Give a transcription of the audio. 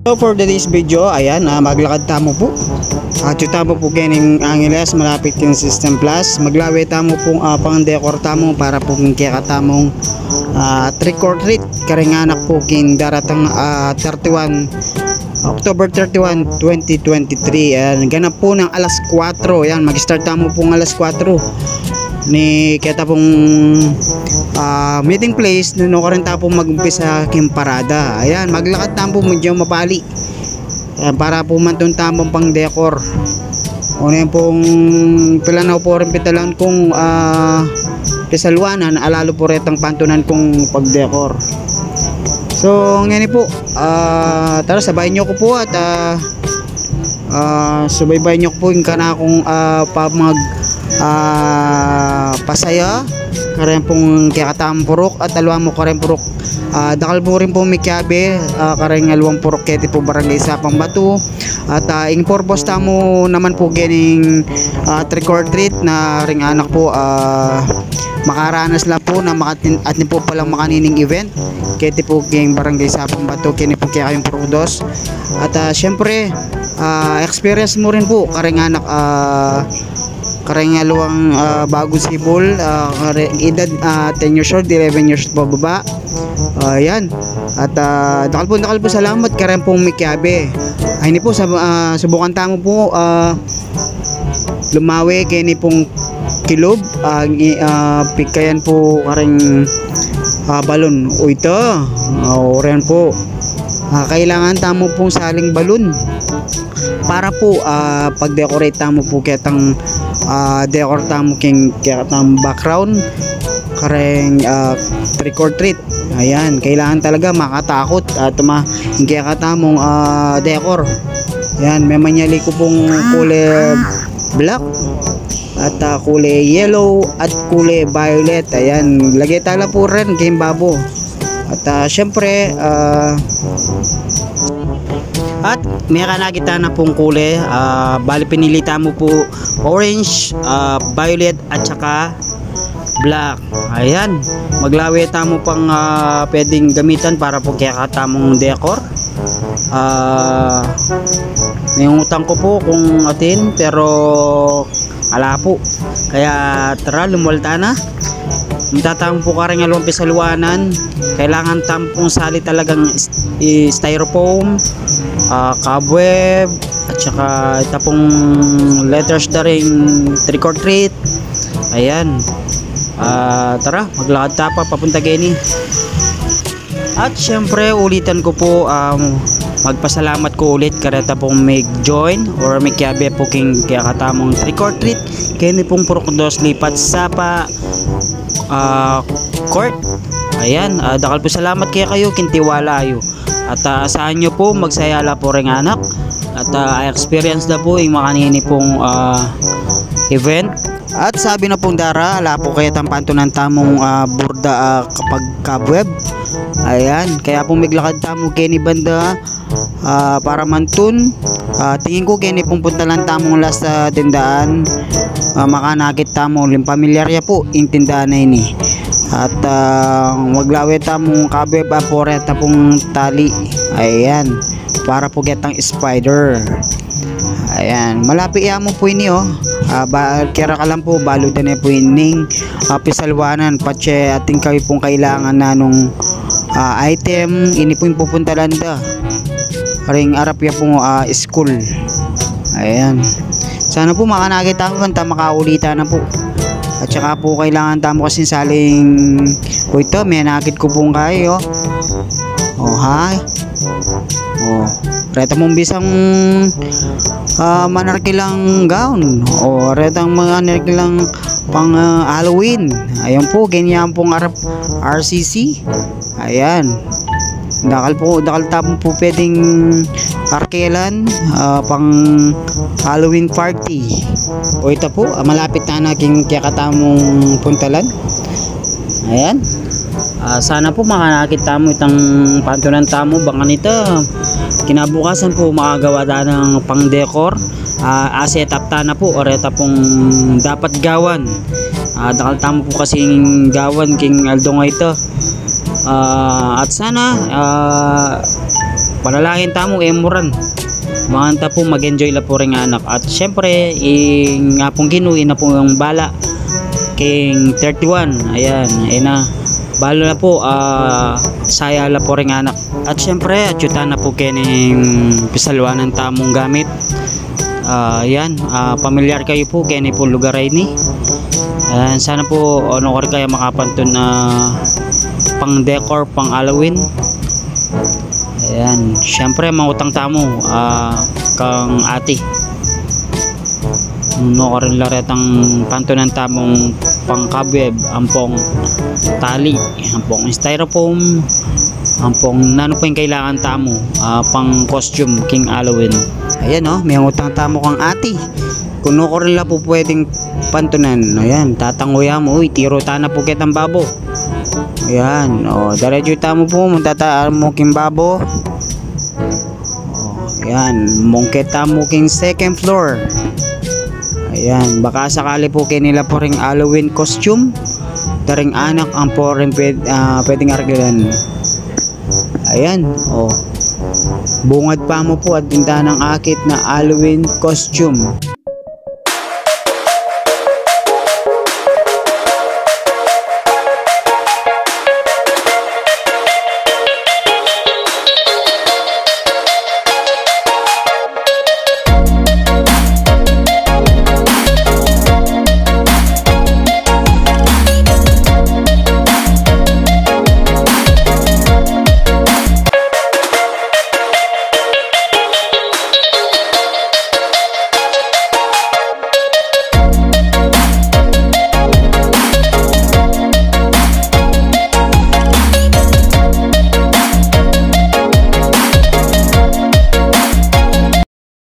So for today's video, ayan, maglakad tamo po. At yung tamo po kining Angeles, malapit kin System Plus. Maglawe tamo pong pang decor tamo para po kin kaya tamong trick or treat. Karinganak po kin daratang October 31, 2023. Ayan, ganap po ng alas 4. Ayan, mag-start tamo pong alas 4. Ni kita pong meeting place no ka rin tapo mag-umpisa king parada. Ayan, maglakad tapo medyo mapali. Ayan, para po mantun tamong pang decor. O na pong pilanaw po rin pitalan kung pisalwanan alalo po retang pantunan kong pag-decor. So ngayon po tara sabayin nyo ko po at subaybayin nyo ko po yung kanakong pasaya karen pong kakatam purok at alawang mo karen purok dakal mo rin po mikyabe karen alawang purok kete po barangay Sapang Bato at ing purpose tamo naman po ganing trick or treat na ring anak po makaranas lang po na at po palang makanining event kete po gang barangay Sapang Bato kini po kaya kayong purok at syempre experience mo rin po karen anak karengaluang bagong sibol edad 10 years old 11 years old bababa. Yan at dakal po salamat karen pong mikyabe ay ni po subukan tamo po lumawi kini pong kilob pikayan po kareng balon o ito oren po kailangan tamo pong saling balon para po pag-decorate tamo po ketang decor tamo king ketang background kareng trick or treat. Ayan, kailangan talaga makatakot at hindi ka tamong decor. Ayan, may manyali ko pong kulay black at kulay yellow at kulay violet. Ayan, lagay tala po rin kay babo. At syempre at meron na kita na pong kulay bali pinilita mo po orange, violet at saka black. Ayan, maglawe tamo pang pwedeng gamitan para po kaya katamong decor. May utang ko po kung atin pero ala po kaya tara lumulta na. Matatang po ka rin nga lumpis sa luwanan. Kailangan tampong sali talagang styrofoam, cobweb at saka tapong letters na rin trick or treat. Ayan, tara maglakad tapa papunta gini. At syempre ulitan ko po magpasalamat ko ulit kareta pong may join or may kiabe po king kaya katamong trick or treat kaya pong purokdos lipat sapa court. Ayan, dakal po salamat kaya kayo kintiwala ayo at saan nyo po magsayala po ring anak at experience na po yung makanini pong event. At sabi na pong dara ala po kaya tampantunan tamong burda kapag kabweb. Ayan, kaya po miglakad tamo kini banda para mantun tingin ko kini pong puntalan tamong last sa tindaan makanakit tamo lim pamilyarya po yung tindaan na ini at maglawe tamong kabweb aporeta pong tali. Ayan, para po getang spider. Ayan, malapit mo po ini kira ka lang po baludan na po ining pisalwanan patse ating kayo pong kailangan na nung item ini po yung pupuntalan da ring arap ya pong school. Ayan, sana po makanakita ko kanta makaulitan na po at saka po kailangan tamo kasi saling o ito may nakit ko pong kayo hi reta mong bisang manarkilang gown o retang mga narkilang pang Halloween. Ayan po, ganyan pong arap RCC. Ayan, dakal tapong po pwedeng arkelan pang Halloween party o ito po malapit na naking kakatamong puntalan. Ayan, sana po makanakit tamo itang pantunan tamo baka nito kinabukasan po makagawa ta ng pang decor setup ta na po or eta pong dapat gawan dakal tamo po kasing gawan king Aldo nga ito at sana panalangin tamo emuran mga po mag-enjoy la po rin anak. At syempre nga pong ginuin na po yung bala king 31 ayan na balo na po saya la po rin anak. At syempre atyutan na po kining pisalwanan tamong gamit. Yan pamilyar kayo po kini po lugar ay ni sana po ano ko rin kaya makapantun na pang decor pang Halloween. Ayan syempre mangutang tamo kang ati no ko rin laretang pantunan tamong pangkabweb ampong tali ampong styrofoam ampong nano po yung kailangan tamo pang costume king Halloween. Ayan may utang tamo kang ati kuno ko rin la po pwedeng pantunan. Ayan tatanguya mo uy tiro tana po kitang babo. Ayan diretso tamo po muntataan mo king babo. Ayan mungkit tamo king second floor. Ayan baka sakali po kinila po ring Halloween costume daring anak ang po rin pwedeng argalan. Ayan bungad pa mo po at tindahan ng akit na Halloween costume.